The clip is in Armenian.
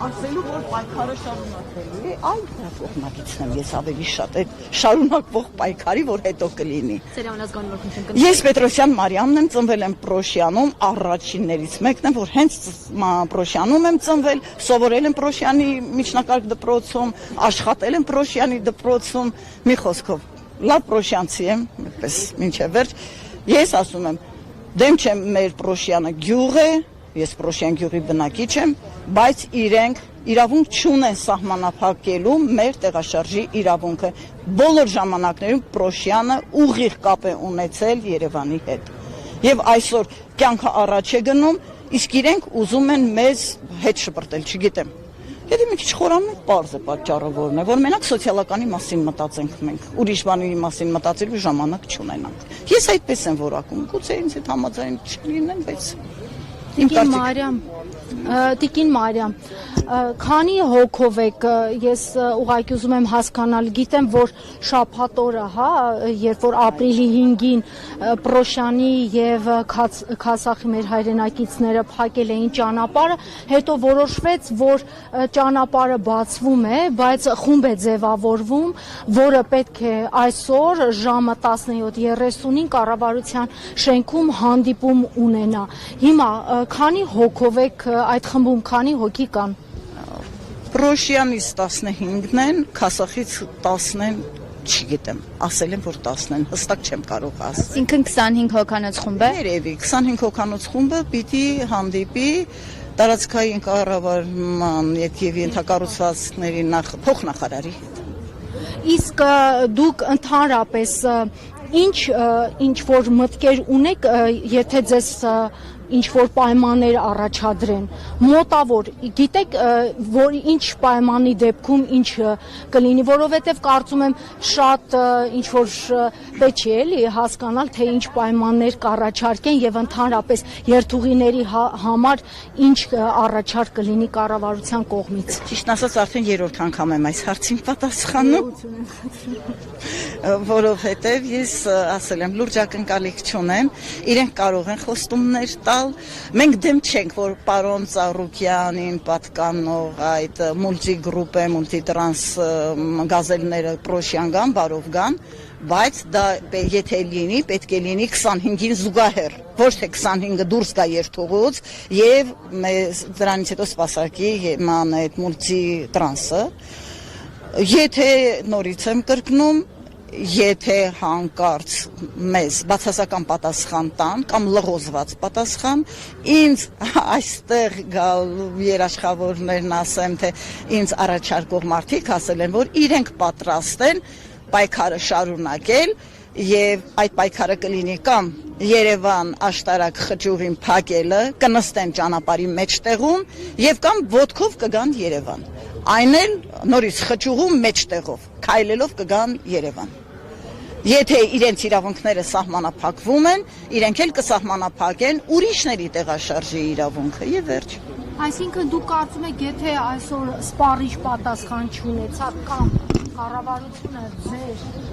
Ասելու որ պայքարը շարունակվելու է, այլ կողմնակիցն եմ ես ավելի շատ այդ շարունակվող պայքարի, որ հետո կլինի։ Ես Պետրոսյան Մարիամն եմ, ծնվել եմ Պրոշյանում, առաջիններից մեկն եմ, որ հենց Պրոշյանում եմ ծնվել, սովորել եմ Պրոշյանի միջնակարգ դպրոցում, աշխատել եմ Պրոշյանի դպրոցում, մի խոսքով, լավ պրոշյանցի եմ, այդպես մինչև վերջ, ես ասում եմ, դեմ չեմ մեր Պրոշյանը գյուղ է, ես Պրոշյան գյուղի բնակիչ եմ, բայց իրենք իրավունք չունեն սահմանափակելու մեր տեղաշարժի իրավունքը։ Բոլոր ժամանակներում Պրոշյանը ուղիղ կապ է ունեցել Երևանի հետ։ Եվ այսօր կյանքը առաջ է գնում, իսկ իրենք ուզում են մեզ հետ շպրտել, չգիտեմ։ Եթե մի քիչ խորանանք, պարզ է պատճառը որն է, որ մենակ սոցիալականի մասին մտածենք մենք, ուրիշ բանի մասին մտածելու ժամանակ չունենանք։ Ես այդպես եմ որակում, գուցե ինձ հետ համաձայն չլինեմ, բայց Տիկին Մարիամ, քանի հոգով եք, ես ուղղակի ուզում եմ հասկանալ, գիտեմ, որ շաբաթ օրը, երբ որ ապրիլի 5-ին Պրոշյանի եւ Քասախի մեր հայրենակիցները փակել էին ճանապարհը, հետո որոշվեց, որ ճանապարհը բացվում է, բայց խումբ է ձևավորվում, որը պետք է այսօր ժամը 17:30-ին կառավարության շենքում հանդիպում ունենա։ Հիմա քանի հոգով եք այդ խմբում, քանի հոգի կան։ Պրոշյանից 15-ն են, Քասախից 10-ն են, չգիտեմ, ասել եմ, որ 10-ն են, հստակ չեմ կարող ասել։ Այսինքն 25 հոգանոց խումբ է։ Երևի 25 հոգանոց խումբը պիտի հանդիպի տարածքային կառավարման եւ ենթակառուցվածքների փոխնախարարի հետ։ Իսկ դուք ընդհանրապես ինչ որ մտքեր ունեք, եթե ձեզ ինչ որ պայմաններ առաջադրեն, մոտավոր, գիտեք, որ ինչ պայմանի դեպքում ինչ կլինի, որովհետև կարծում եմ շատ ինչ որ պետք է էլի հասկանալ, թե ինչ պայմաններ կառաջարկեն եւ ընդհանրապես երթուղիների համար ինչ առաջարկ կլինի կառավարության կողմից։ Ճիշտ ասած, արդեն երրորդ անգամ եմ այս հարցին պատասխանում, որովհետև ես ասել եմ, լուրջ ակնկալիք չունեմ, իրենք կարող են խոստումներ տալ, մենք դեմ չենք, որ պարոն Ծառուկյանին պատկանող այդ մուլտիգրուպ է, մուլտիտրանս գազելները Պրոշյան գան, բարով գան, բայց դա եթե լինի, պետք է լինի 25-ին զուգահեռ, ոչ թե 25-ը դուրս գա երթուղուց եւ դրանից հետո սպասարկի այդ մուլտիտրանսը։ Եթե նորից եմ կրկնում, եթե հանկարծ մեզ բացասական պատասխան տան կամ լղոզված պատասխան, ինձ այստեղ գալ երաշխավորներն ասեմ, թե ինձ առաջարկող մարդիկ ասել են, որ իրենք պատրաստ են պայքարը շարունակել եւ այդ պայքարը կլինի կամ Երևան աշտարակ խճուղին փակելը, կնստեն ճանապարհի մեջտեղում եւ կամ ոտքով կգան Երևան։ Այն էլ նորից խճուղու մեջտեղով, քայլելով կգան Երևան։ Եթե իրենց իրավունքները սահմանափակվում են, իրենք էլ կսահմանափակեն ուրիշների տեղաշարժի իրավունքը եւ վերջ։ Այսինքն դուք կարծում եք, եթե այսօր սպառիչ պատասխան չունեցաք կամ կառավարությունը ձեր